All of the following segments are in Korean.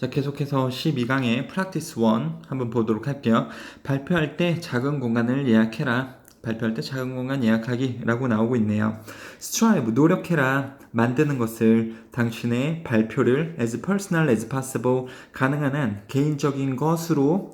자, 계속해서 12강의 프랙티스 1 한번 보도록 할게요. 발표할 때 작은 공간을 예약해라. 발표할 때 작은 공간 예약하기 라고 나오고 있네요. strive, 노력해라. 만드는 것을 당신의 발표를 as personal as possible, 가능한 한 개인적인 것으로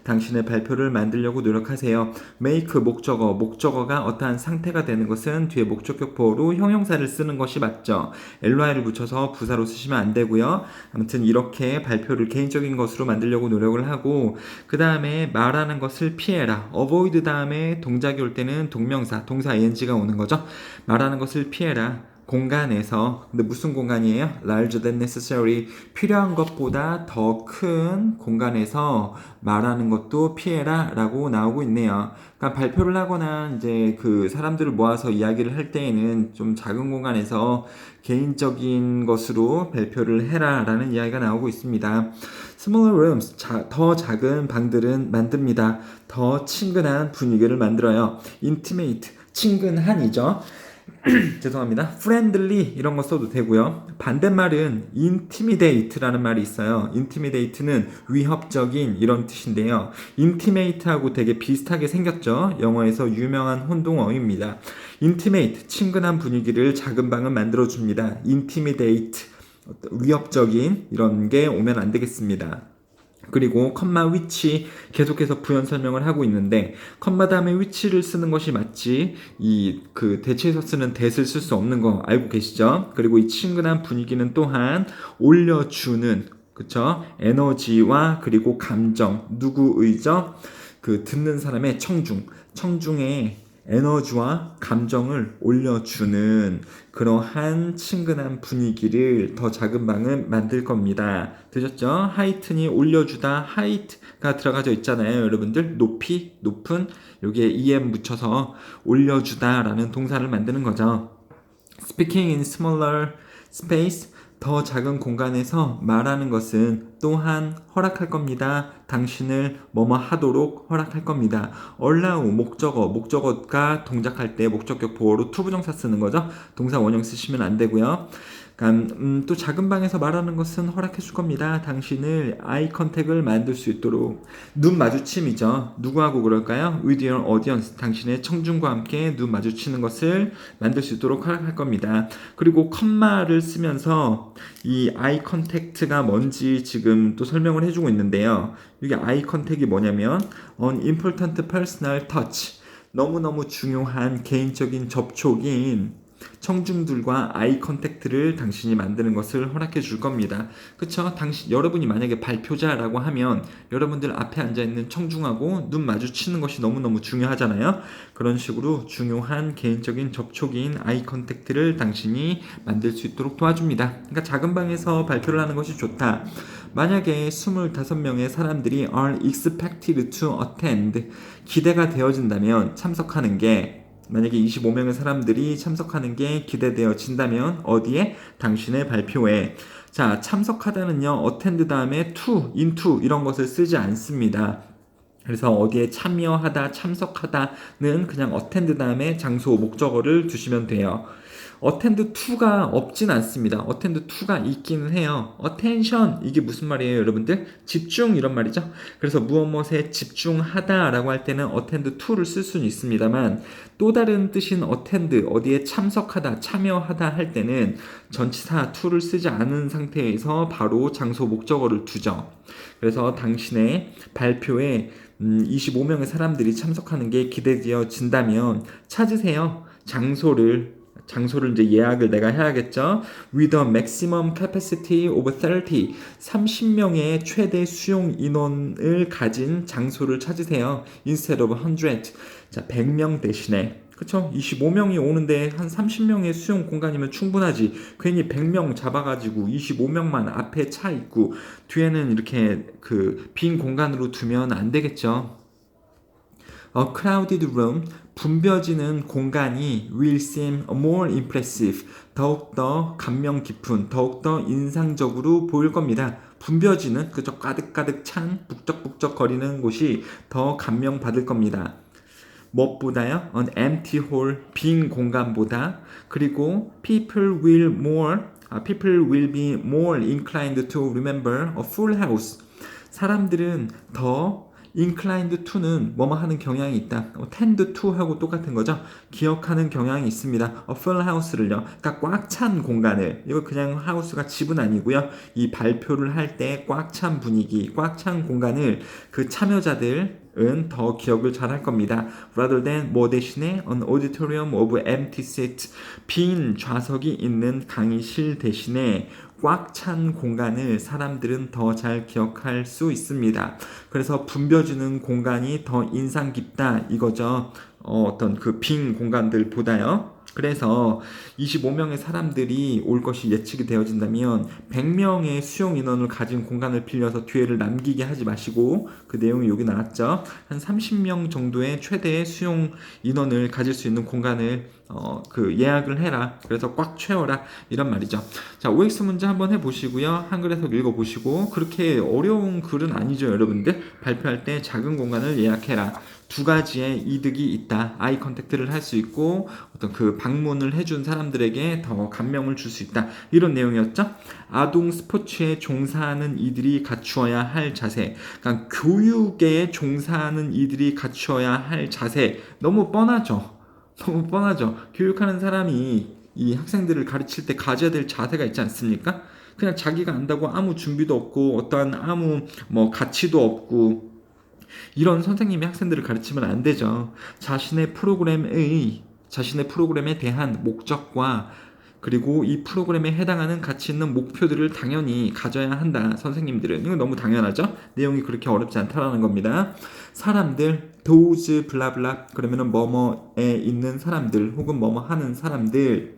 당신의 발표를 만들려고 노력하세요. make, 목적어가 어떠한 상태가 되는 것은 뒤에 목적격 보호로 형용사를 쓰는 것이 맞죠. ly를 붙여서 부사로 쓰시면 안 되고요. 아무튼 이렇게 발표를 개인적인 것으로 만들려고 노력을 하고, 그 다음에 말하는 것을 피해라. avoid 다음에 동작이 올 때는 동명사, 동사 ing가 오는 거죠. 말하는 것을 피해라. 공간에서, 근데 무슨 공간이에요? larger than necessary, 필요한 것보다 더 큰 공간에서 말하는 것도 피해라 라고 나오고 있네요. 그러니까 발표를 하거나 이제 그 사람들을 모아서 이야기를 할 때에는 좀 작은 공간에서 개인적인 것으로 발표를 해라 라는 이야기가 나오고 있습니다. smaller rooms, 더 작은 방들은 만듭니다. 더 친근한 분위기를 만들어요. intimate, 친근한이죠. 죄송합니다. friendly 이런 거 써도 되고요. 반대말은 intimidate라는 말이 있어요. intimidate는 위협적인 이런 뜻인데요. intimate하고 되게 비슷하게 생겼죠. 영어에서 유명한 혼동어입니다. intimate, 친근한 분위기를 작은 방은 만들어줍니다. intimidate, 위협적인 이런 게 오면 안 되겠습니다. 그리고 컴마 위치, 계속해서 부연 설명을 하고 있는데 컴마 다음에 위치를 쓰는 것이 맞지 이 그 대체해서 쓰는 that을 쓸 수 없는 거 알고 계시죠? 그리고 이 친근한 분위기는 또한 올려주는, 그쵸? 에너지와 그리고 감정, 누구의죠? 그 듣는 사람의 청중의 에너지와 감정을 올려주는 그러한 친근한 분위기를 더 작은 방은 만들 겁니다. 되셨죠? 하이튼이 올려주다, 하이트가 들어가져 있잖아요. 여러분들 높이, 높은, 여기에 em 붙여서 올려주다 라는 동사를 만드는 거죠. Speaking in smaller space, 더 작은 공간에서 말하는 것은 또한 허락할 겁니다. 당신을 뭐뭐 하도록 허락할 겁니다. allow, 목적어가 동작할 때 목적격 보호로 to 부정사 쓰는 거죠. 동사 원형 쓰시면 안 되고요. 또 작은 방에서 말하는 것은 허락해 줄 겁니다. 당신을 아이 컨택을 만들 수 있도록. 눈 마주침이죠. 누구하고 그럴까요? With your audience, 당신의 청중과 함께 눈 마주치는 것을 만들 수 있도록 허락할 겁니다. 그리고 컴마를 쓰면서 이 아이 컨택트가 뭔지 지금 또 설명을 해주고 있는데요. 이게 아이 컨택이 뭐냐면 an important personal touch, 너무너무 중요한 개인적인 접촉인 청중들과 아이 컨택트를 당신이 만드는 것을 허락해 줄 겁니다. 그쵸? 여러분이 만약에 발표자라고 하면 여러분들 앞에 앉아있는 청중하고 눈 마주치는 것이 너무너무 중요하잖아요. 그런 식으로 중요한 개인적인 접촉인 아이 컨택트를 당신이 만들 수 있도록 도와줍니다. 그러니까 작은 방에서 발표를 하는 것이 좋다. 만약에 25명의 사람들이 are expected to attend, 기대가 되어진다면 참석하는 게, 만약에 25명의 사람들이 참석하는 게 기대되어진다면 어디에? 당신의 발표에. 자, 참석하다는요, attend 다음에 to, into 이런 것을 쓰지 않습니다. 그래서 어디에 참여하다, 참석하다는 그냥 attend 다음에 장소, 목적어를 두시면 돼요. attend to가 없진 않습니다. attend to가 있기는 해요. attention, 이게 무슨 말이에요, 여러분들? 집중 이런 말이죠. 그래서 무엇에 집중하다 라고 할 때는 attend to를 쓸 수는 있습니다만, 또 다른 뜻인 attend, 어디에 참석하다, 참여하다 할 때는 전치사 to를 쓰지 않은 상태에서 바로 장소, 목적어를 두죠. 그래서 당신의 발표에 25명의 사람들이 참석하는 게 기대되어진다면 찾으세요. 장소를 이제 예약을 내가 해야겠죠. With a maximum capacity of 30, 30명의 최대 수용 인원을 가진 장소를 찾으세요. Instead of 100. 자, 100명 대신에. 그쵸? 25명이 오는데 한 30명의 수용 공간이면 충분하지. 괜히 100명 잡아가지고 25명만 앞에 차 있고 뒤에는 이렇게 그 빈 공간으로 두면 안 되겠죠. A crowded room, 붐벼지는 공간이 will seem more impressive, 더욱더 감명 깊은, 더욱더 인상적으로 보일 겁니다. 붐벼지는, 그저 가득가득 찬, 북적북적 거리는 곳이 더 감명 받을 겁니다. 무엇보다요? An empty hall, 빈 공간보다. 그리고 people will more People will be more inclined to remember a full house. 사람들은 더 inclined to는 뭐뭐 하는 경향이 있다. tend to 하고 똑같은 거죠. 기억하는 경향이 있습니다. a full house를요. 그러니까 꽉 찬 공간을. 이거 그냥 하우스가 집은 아니고요. 이 발표를 할 때 꽉 찬 분위기, 꽉 찬 공간을 그 참여자들은 더 기억을 잘 할 겁니다. rather than 뭐 대신에 an auditorium of empty seats. 빈 좌석이 있는 강의실 대신에 꽉 찬 공간을 사람들은 더 잘 기억할 수 있습니다. 그래서 붐벼주는 공간이 더 인상 깊다 이거죠. 어떤 그 빈 공간들보다요. 그래서 25명의 사람들이 올 것이 예측이 되어진다면 100명의 수용 인원을 가진 공간을 빌려서 뒤에를 남기게 하지 마시고 그 내용이 여기 나왔죠. 한 30명 정도의 최대의 수용 인원을 가질 수 있는 공간을 그 예약을 해라. 그래서 꽉 채워라. 이런 말이죠. 자, OX 문제 한번 해보시고요. 한글 해석 읽어보시고 그렇게 어려운 글은 아니죠, 여러분들. 발표할 때 작은 공간을 예약해라. 두 가지의 이득이 있다. 아이 컨택트를 할 수 있고 어떤 그 방문을 해준 사람들에게 더 감명을 줄 수 있다. 이런 내용이었죠. 아동 스포츠에 종사하는 이들이 갖추어야 할 자세. 그러니까 교육에 종사하는 이들이 갖추어야 할 자세. 너무 뻔하죠. 너무 뻔하죠. 교육하는 사람이 이 학생들을 가르칠 때 가져야 될 자세가 있지 않습니까? 그냥 자기가 안다고 아무 준비도 없고 어떠한 아무 뭐 가치도 없고 이런 선생님이 학생들을 가르치면 안 되죠. 자신의 프로그램에 대한 목적과 그리고 이 프로그램에 해당하는 가치 있는 목표들을 당연히 가져야 한다. 선생님들은. 이건 너무 당연하죠. 내용이 그렇게 어렵지 않다라는 겁니다. 사람들, those 블라블라 그러면은 뭐뭐에 있는 사람들 혹은 뭐뭐 하는 사람들.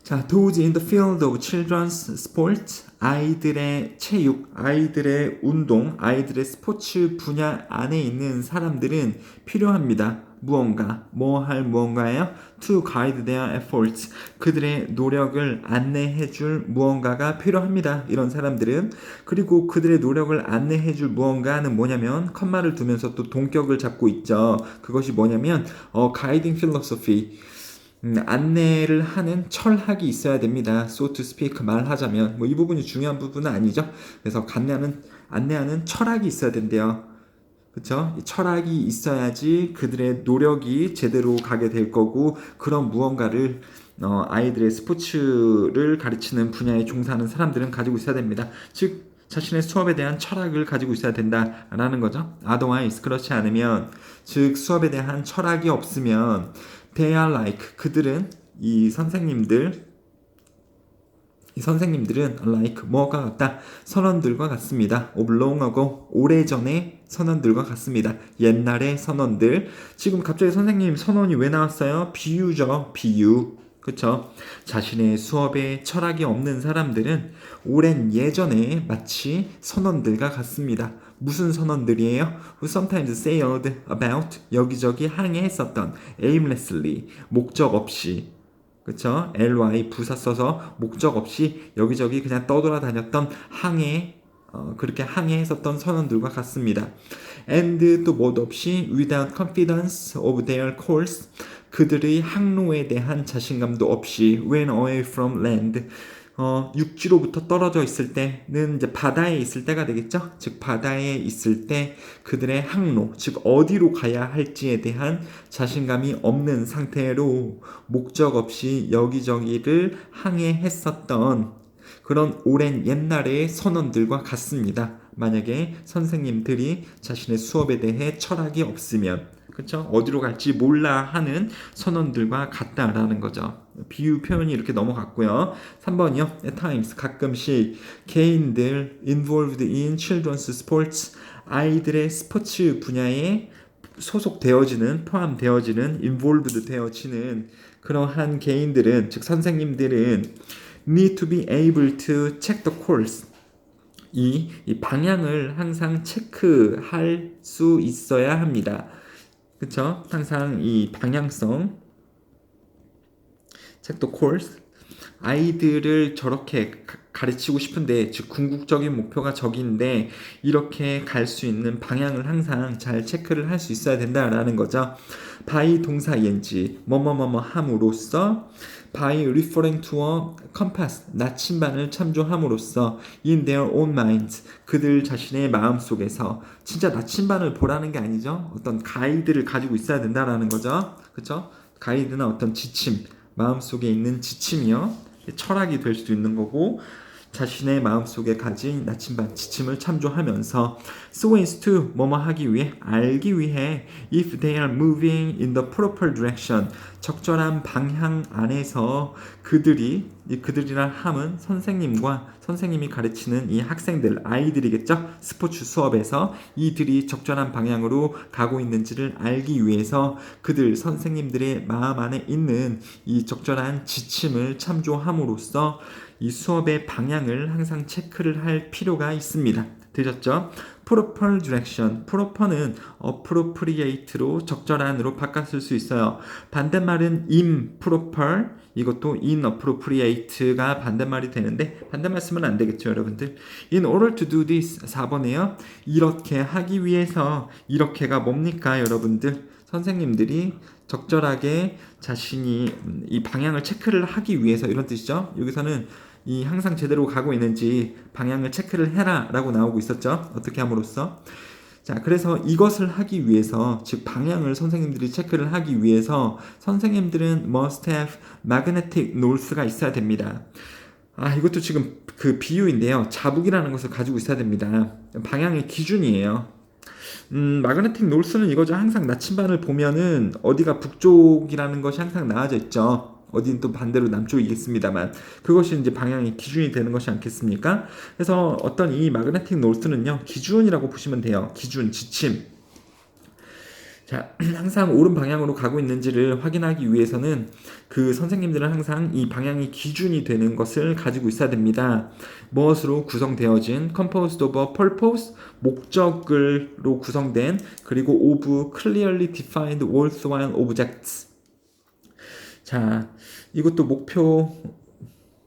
자, those in the field of children's sports, 아이들의 체육, 아이들의 운동, 아이들의 스포츠 분야 안에 있는 사람들은 필요합니다. 무언가, 뭐 할 무언가예요? To guide their efforts, 그들의 노력을 안내해줄 무언가가 필요합니다. 이런 사람들은. 그리고 그들의 노력을 안내해줄 무언가는 뭐냐면 컴마를 두면서 또 동격을 잡고 있죠. 그것이 뭐냐면 guiding philosophy, 안내를 하는 철학이 있어야 됩니다. So to speak, 말하자면 뭐 이 부분이 중요한 부분은 아니죠. 그래서 안내하는 철학이 있어야 된대요. 그렇죠? 철학이 있어야지 그들의 노력이 제대로 가게 될 거고 그런 무언가를 아이들의 스포츠를 가르치는 분야에 종사하는 사람들은 가지고 있어야 됩니다. 즉 자신의 수업에 대한 철학을 가지고 있어야 된다라는 거죠. Otherwise, 그렇지 않으면 즉 수업에 대한 철학이 없으면 they are like, 그들은 이 선생님들은 like 뭐가 같다? 선원들과 같습니다. of long ago, 오래전의 선원들과 같습니다. 옛날의 선원들. 지금 갑자기 선생님 선원이 왜 나왔어요? 비유죠. 비유. 그쵸? 자신의 수업에 철학이 없는 사람들은 오랜 예전에 마치 선원들과 같습니다. 무슨 선원들이에요? Who sometimes sailed about, 여기저기 항해했었던, aimlessly, 목적 없이, 그쵸? ly 부사 써서 목적 없이 여기저기 그냥 떠돌아다녔던 그렇게 항해했었던 선원들과 같습니다. And 또 뭐도 없이 without confidence of their course, 그들의 항로에 대한 자신감도 없이 when away from land, 육지로부터 떨어져 있을 때는 이제 바다에 있을 때가 되겠죠. 즉 바다에 있을 때 그들의 항로, 즉 어디로 가야 할지에 대한 자신감이 없는 상태로 목적 없이 여기저기를 항해했었던 그런 오랜 옛날의 선원들과 같습니다. 만약에 선생님들이 자신의 수업에 대해 철학이 없으면, 그렇죠? 어디로 갈지 몰라 하는 선원들과 같다라는 거죠. 비유 표현이 이렇게 넘어갔고요. 3번이요. At times, 가끔씩 개인들 involved in children's sports, 아이들의 스포츠 분야에 소속되어지는, 포함되어지는, involved 되어지는 그러한 개인들은, 즉 선생님들은 need to be able to check the course, 이 방향을 항상 체크할 수 있어야 합니다. 그쵸? 항상 이 방향성, check the course, 아이들을 저렇게 가르치고 싶은데, 즉 궁극적인 목표가 저기인데 이렇게 갈 수 있는 방향을 항상 잘 체크를 할 수 있어야 된다라는 거죠. by 동사 ing 뭐뭐뭐뭐 함으로써, by referring to a compass 나침반을 참조함으로써, in their own minds 그들 자신의 마음 속에서. 진짜 나침반을 보라는 게 아니죠. 어떤 가이드를 가지고 있어야 된다라는 거죠. 그렇죠? 가이드나 어떤 지침, 마음속에 있는 지침이요, 철학이 될 수도 있는 거고, 자신의 마음속에 가진 나침반 지침을 참조하면서 so as to 뭐뭐 하기 위해, 알기 위해, if they are moving in the proper direction 적절한 방향 안에서 그들이란 함은 선생님과 선생님이 가르치는 이 학생들, 아이들이겠죠. 스포츠 수업에서 이들이 적절한 방향으로 가고 있는지를 알기 위해서 그들 선생님들의 마음 안에 있는 이 적절한 지침을 참조함으로써 이 수업의 방향을 항상 체크를 할 필요가 있습니다. 되셨죠? proper direction, proper는 appropriate로 적절한으로 바꿨을 수 있어요. 반대말은 improper, 이것도 inappropriate가 반대말이 되는데 반대말 쓰면 안 되겠죠, 여러분들. In order to do this, 4번에요. 이렇게 하기 위해서, 이렇게가 뭡니까, 여러분들? 선생님들이 적절하게 자신이 이 방향을 체크를 하기 위해서, 이런 뜻이죠. 여기서는 이 항상 제대로 가고 있는지 방향을 체크를 해라 라고 나오고 있었죠. 어떻게 함으로써. 자, 그래서 이것을 하기 위해서, 즉 방향을 선생님들이 체크를 하기 위해서 선생님들은 must have magnetic north가 있어야 됩니다. 이것도 지금 그 비유인데요. 자북이라는 것을 가지고 있어야 됩니다. 방향의 기준이에요. 마그네틱 놀스는 이거죠. 항상 나침반을 보면은 어디가 북쪽이라는 것이 항상 나와져 있죠. 어딘 또 반대로 남쪽이겠습니다만, 그것이 이제 방향의 기준이 되는 것이 않겠습니까? 그래서 어떤 이 마그네틱 놀스는요, 기준이라고 보시면 돼요. 기준, 지침. 자, 항상 옳은 방향으로 가고 있는지를 확인하기 위해서는 그 선생님들은 항상 이 방향이 기준이 되는 것을 가지고 있어야 됩니다. 무엇으로 구성되어진, composed of a purpose, 목적으로 구성된, 그리고 of clearly defined worthwhile objects. 자, 이것도 목표,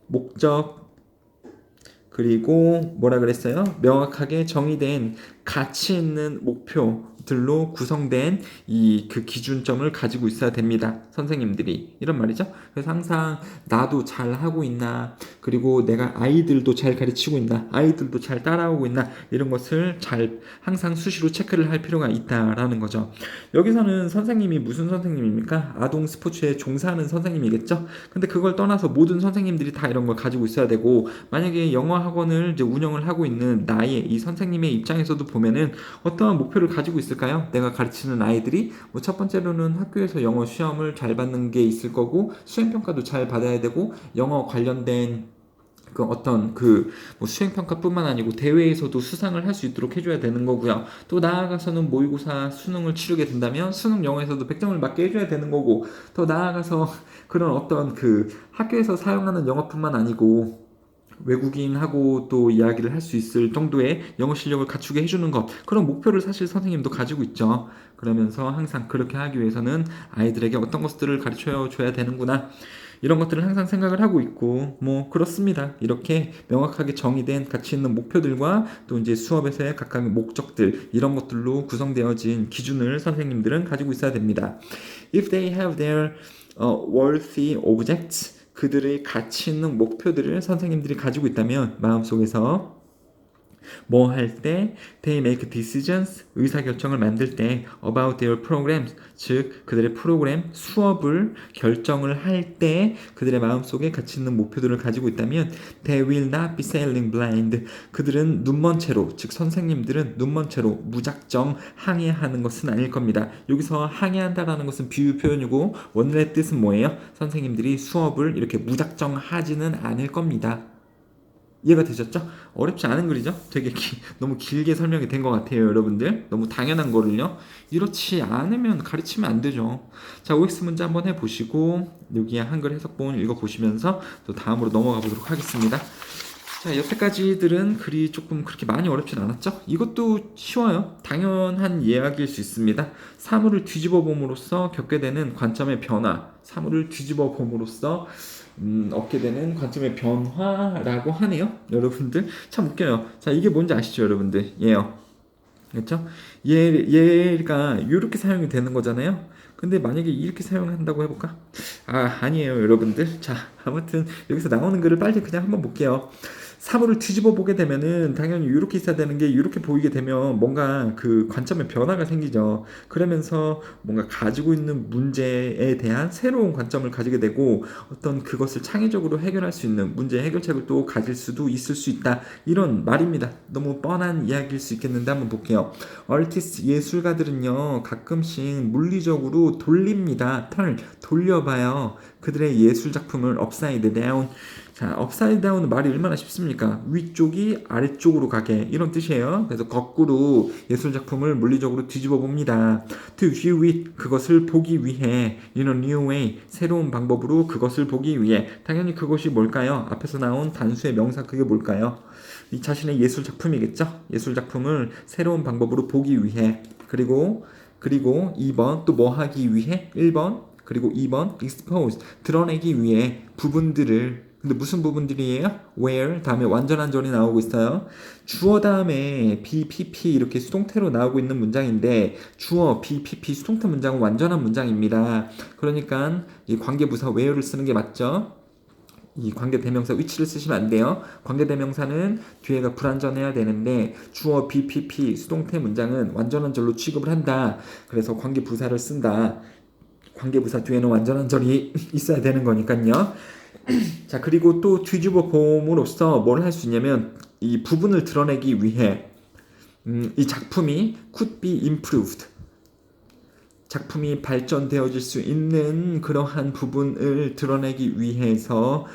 목적, 그리고 뭐라 그랬어요? 명확하게 정의된 가치 있는 목표들로 구성된 이 그 기준점을 가지고 있어야 됩니다. 선생님들이. 이런 말이죠. 그래서 항상 나도 잘 하고 있나, 그리고 내가 아이들도 잘 가르치고 있나, 아이들도 잘 따라오고 있나, 이런 것을 잘 항상 수시로 체크를 할 필요가 있다라는 거죠. 여기서는 선생님이 무슨 선생님입니까? 아동 스포츠에 종사하는 선생님이겠죠. 근데 그걸 떠나서 모든 선생님들이 다 이런 걸 가지고 있어야 되고, 만약에 영어 학원을 이제 운영을 하고 있는 나의 이 선생님의 입장에서도 보면은 어떠한 목표를 가지고 있을까요? 내가 가르치는 아이들이 뭐 첫 번째로는 학교에서 영어 시험을 잘 받는 게 있을 거고, 수행평가도 잘 받아야 되고, 영어 관련된 그 어떤 뭐 수행평가뿐만 아니고 대회에서도 수상을 할 수 있도록 해줘야 되는 거고요. 또 나아가서는 모의고사 수능을 치르게 된다면 수능 영어에서도 100점을 맞게 해줘야 되는 거고, 더 나아가서 그런 어떤 그 학교에서 사용하는 영어뿐만 아니고 외국인하고 또 이야기를 할 수 있을 정도의 영어 실력을 갖추게 해주는 것, 그런 목표를 사실 선생님도 가지고 있죠. 그러면서 항상 그렇게 하기 위해서는 아이들에게 어떤 것들을 가르쳐 줘야 되는구나, 이런 것들을 항상 생각을 하고 있고, 뭐 그렇습니다. 이렇게 명확하게 정의된 가치 있는 목표들과 또 이제 수업에서의 각각의 목적들, 이런 것들로 구성되어진 기준을 선생님들은 가지고 있어야 됩니다. If they have their worthy objects, 그들의 가치 있는 목표들을 선생님들이 가지고 있다면 마음속에서 뭐 할 때, they make decisions, 의사결정을 만들 때, about their programs, 즉 그들의 프로그램, 수업을 결정을 할 때 그들의 마음속에 가치 있는 목표들을 가지고 있다면 they will not be sailing blind, 그들은 눈먼 채로, 즉 선생님들은 눈먼 채로 무작정 항해하는 것은 아닐 겁니다. 여기서 항해한다라는 것은 비유 표현이고, 원래 뜻은 뭐예요? 선생님들이 수업을 이렇게 무작정 하지는 않을 겁니다. 이해가 되셨죠? 어렵지 않은 글이죠? 되게 너무 길게 설명이 된 것 같아요, 여러분들. 너무 당연한 거를요. 이렇지 않으면 가르치면 안 되죠. 자, OX 문제 한번 해보시고 여기에 한글 해석본 읽어보시면서 또 다음으로 넘어가 보도록 하겠습니다. 자, 여태까지들은 글이 조금 그렇게 많이 어렵진 않았죠? 이것도 쉬워요. 당연한 이야기일 수 있습니다. 사물을 뒤집어 봄으로써 겪게 되는 관점의 변화, 사물을 뒤집어 봄으로써 얻게 되는 관점의 변화라고 하네요. 여러분들 참 웃겨요. 자, 이게 뭔지 아시죠, 여러분들? 예요. 그렇죠? 얘가 이렇게 사용이 되는 거잖아요. 근데 만약에 이렇게 사용한다고 해볼까? 아니에요, 여러분들. 자, 아무튼 여기서 나오는 글을 빨리 그냥 한번 볼게요. 사물을 뒤집어 보게 되면은 당연히 이렇게 있어야 되는 게 이렇게 보이게 되면 뭔가 그 관점의 변화가 생기죠. 그러면서 뭔가 가지고 있는 문제에 대한 새로운 관점을 가지게 되고 어떤 그것을 창의적으로 해결할 수 있는 문제 해결책을 또 가질 수도 있을 수 있다. 이런 말입니다. 너무 뻔한 이야기일 수 있겠는데 한번 볼게요. 얼티스트 예술가들은요 가끔씩 물리적으로 돌립니다. 돌려봐요. 그들의 예술 작품을 업사이드 다운. 자, 업사이드 다운은 말이 얼마나 쉽습니까? 위쪽이 아래쪽으로 가게 이런 뜻이에요. 그래서 거꾸로 예술 작품을 물리적으로 뒤집어 봅니다. To view it 그것을 보기 위해 in a new way 새로운 방법으로 그것을 보기 위해 당연히 그것이 뭘까요? 앞에서 나온 단수의 명사 그게 뭘까요? 이 자신의 예술 작품이겠죠? 예술 작품을 새로운 방법으로 보기 위해 그리고 2번 또 뭐 하기 위해 1번 그리고 2번 expose 드러내기 위해 부분들을 근데 무슨 부분들이에요? where 다음에 완전한 절이 나오고 있어요. 주어 다음에 BPP 이렇게 수동태로 나오고 있는 문장인데 주어 BPP 수동태 문장은 완전한 문장입니다. 그러니까 이 관계부사 where를 쓰는 게 맞죠? 이 관계대명사 위치를 쓰시면 안 돼요. 관계대명사는 뒤에가 불완전해야 되는데 주어 BPP 수동태 문장은 완전한 절로 취급을 한다. 그래서 관계부사를 쓴다. 관계부사 뒤에는 완전한 절이 있어야 되는 거니까요. 자, 그리고 또 뒤집어 봄으로써 뭘 할 수 있냐면 이 부분을 드러내기 위해 이 작품이 could be improved 작품이 발전되어질 수 있는 그러한 부분을 드러내기 위해서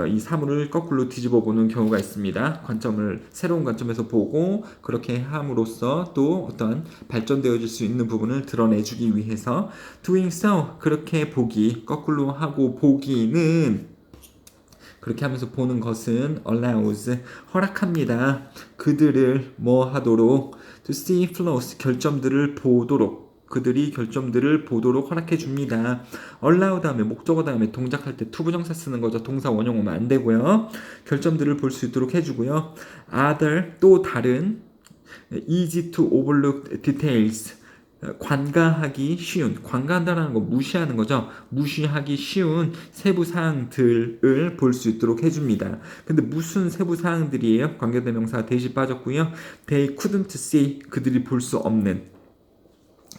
이 사물을 거꾸로 뒤집어 보는 경우가 있습니다. 관점을 새로운 관점에서 보고 그렇게 함으로써 또 어떤 발전되어질 수 있는 부분을 드러내주기 위해서 doing so 그렇게 보기 거꾸로 하고 보기는 그렇게 하면서 보는 것은 allows 허락합니다. 그들을 뭐 하도록 to see flaws 결점들을 보도록 그들이 결점들을 보도록 허락해 줍니다. allow 다음에 목적어 다음에 동작할 때 투부정사 쓰는 거죠. 동사 원형 오면 안 되고요. 결점들을 볼 수 있도록 해주고요. other 또 다른 easy to overlook details 관가하기 쉬운 관가한다는 거 무시하는 거죠. 무시하기 쉬운 세부 사항들을 볼 수 있도록 해줍니다. 근데 무슨 세부 사항들이에요? 관계대명사 대시 빠졌고요. They couldn't see 그들이 볼 수 없는.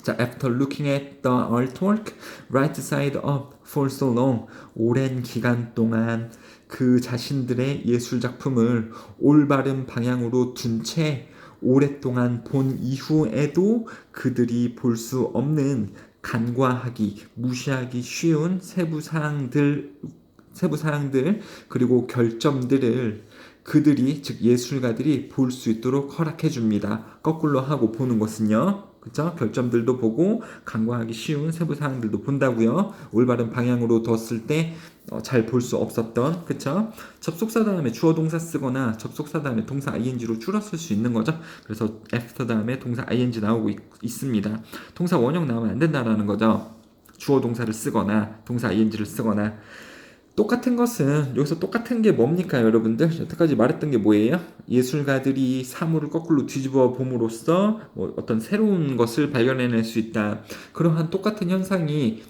자, after looking at the artwork right side up for so long 오랜 기간 동안 그 자신들의 예술 작품을 올바른 방향으로 둔 채 오랫동안 본 이후에도 그들이 볼 수 없는 간과하기, 무시하기 쉬운 세부 사항들 그리고 결점들을 그들이 즉 예술가들이 볼 수 있도록 허락해 줍니다. 거꾸로 하고 보는 것은요. 그쵸? 결점들도 보고 간과하기 쉬운 세부 사항들도 본다고요. 올바른 방향으로 뒀을 때 잘 볼 수 없었던 그쵸? 접속사 다음에 주어 동사 쓰거나 접속사 다음에 동사 ing로 줄었을 수 있는 거죠. 그래서 after 다음에 동사 ing 나오고 있습니다. 동사 원형 나오면 안 된다라는 거죠. 주어 동사를 쓰거나 동사 ing를 쓰거나 똑같은 것은 여기서 똑같은 게 뭡니까 여러분들? 여태까지 말했던 게 뭐예요? 예술가들이 사물을 거꾸로 뒤집어 봄으로써 어떤 새로운 것을 발견해낼 수 있다. 그러한 똑같은 현상이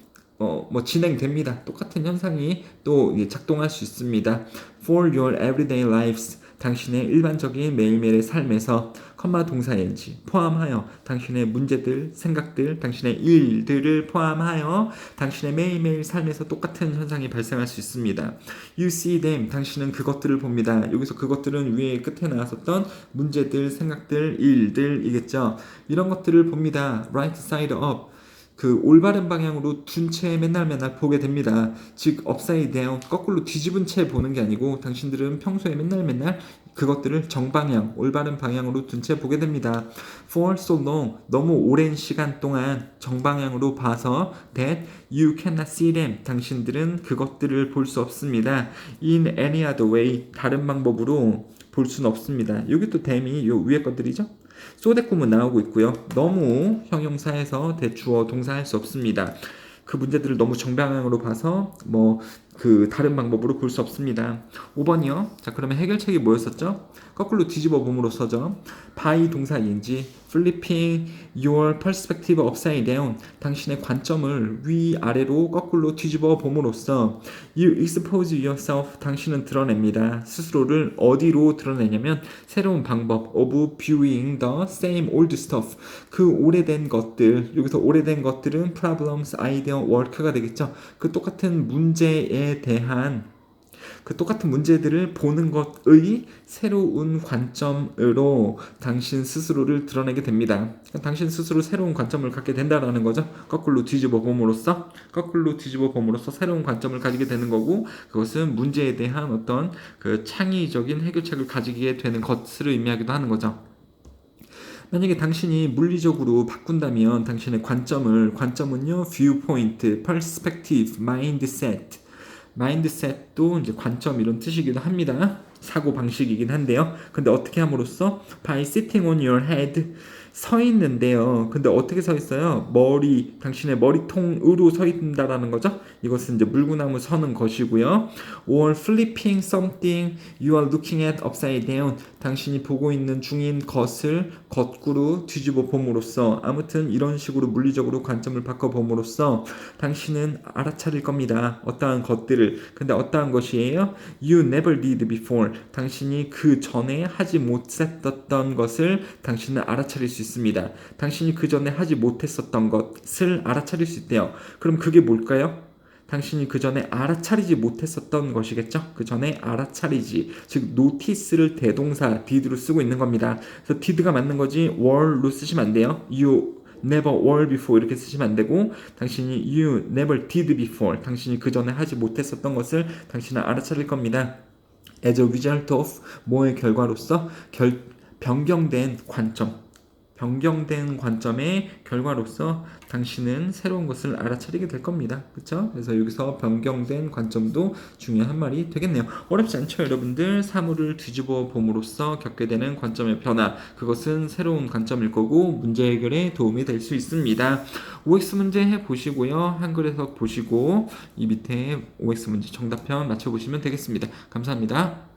진행됩니다. 똑같은 현상이 또 작동할 수 있습니다. For your everyday lives 당신의 일반적인 매일매일의 삶에서 컴마 동사 ing 포함하여 당신의 문제들, 생각들, 당신의 일들을 포함하여 당신의 매일매일 삶에서 똑같은 현상이 발생할 수 있습니다. You see them 당신은 그것들을 봅니다. 여기서 그것들은 위에 끝에 나왔었던 문제들, 생각들, 일들이겠죠. 이런 것들을 봅니다. Right side up 그 올바른 방향으로 둔 채 맨날 보게 됩니다. 즉 upside down 거꾸로 뒤집은 채 보는 게 아니고 당신들은 평소에 맨날 그것들을 정방향 올바른 방향으로 둔 채 보게 됩니다. For so long 너무 오랜 시간 동안 정방향으로 봐서 that you cannot see them 당신들은 그것들을 볼 수 없습니다. In any other way 다른 방법으로 볼 수는 없습니다. 여기 또 댐이 요 위에 것들이죠. 소대꾸문 나오고 있고요. 너무 형용사에서 대주어 동사 할 수 없습니다. 그 문제들을 너무 정방향으로 봐서 그 다른 방법으로 볼 수 없습니다. 5번이요. 자, 그러면 해결책이 뭐였었죠? 거꾸로 뒤집어 봄으로써죠. by 동사 ing, flipping your perspective upside down. 당신의 관점을 위아래로 거꾸로 뒤집어 봄으로써 you expose yourself. 당신은 드러냅니다. 스스로를 어디로 드러내냐면 새로운 방법 of viewing the same old stuff. 그 오래된 것들, 여기서 오래된 것들은 problems, idea, work가 되겠죠. 그 똑같은 문제들을 보는 것의 새로운 관점으로 당신 스스로를 드러내게 됩니다. 당신 스스로 새로운 관점을 갖게 된다라는 거죠. 거꾸로 뒤집어 봄으로써 새로운 관점을 가지게 되는 거고, 그것은 문제에 대한 어떤 그 창의적인 해결책을 가지게 되는 것을 의미하기도 하는 거죠. 만약에 당신이 물리적으로 바꾼다면 당신의 관점은요, viewpoint, perspective, mindset도 이제 관점 이런 뜻이기도 합니다. 사고 방식이긴 한데요. 근데 어떻게 함으로써 by sitting on your head, 서 있는데요. 근데 어떻게 서 있어요? 당신의 머리통으로 서 있다라는 거죠. 이것은 이제 물구나무 서는 것이고요. or flipping something you are looking at upside down. 당신이 보고 있는 중인 것을 거꾸로 뒤집어 봄으로써, 아무튼 이런 식으로 물리적으로 관점을 바꿔 봄으로써 당신은 알아차릴 겁니다. 어떠한 것들을. 근데 어떠한 것이에요? You never did before. 당신이 그 전에 하지 못했던 것을 당신은 알아차릴 수 있습니다. 당신이 그 전에 하지 못했었던 것을 알아차릴 수 있대요. 그럼 그게 뭘까요? 당신이 그 전에 알아차리지 못했었던 것이겠죠? 그 전에 알아차리지, 즉 노티스를 대동사 did로 쓰고 있는 겁니다. 그래서 did가 맞는 거지 were로 쓰시면 안 돼요. You never were before 이렇게 쓰시면 안 되고, 당신이 you never did before, 당신이 그 전에 하지 못했었던 것을 당신은 알아차릴 겁니다. As a result of, 뭐의 결과로서? 변경된 관점의 결과로서 당신은 새로운 것을 알아차리게 될 겁니다. 그렇죠? 그래서 여기서 변경된 관점도 중요한 말이 되겠네요. 어렵지 않죠, 여러분들? 사물을 뒤집어 봄으로써 겪게 되는 관점의 변화, 그것은 새로운 관점일 거고 문제 해결에 도움이 될 수 있습니다. OX 문제 해보시고요. 한글 해석 보시고 이 밑에 OX 문제 정답편 맞춰보시면 되겠습니다. 감사합니다.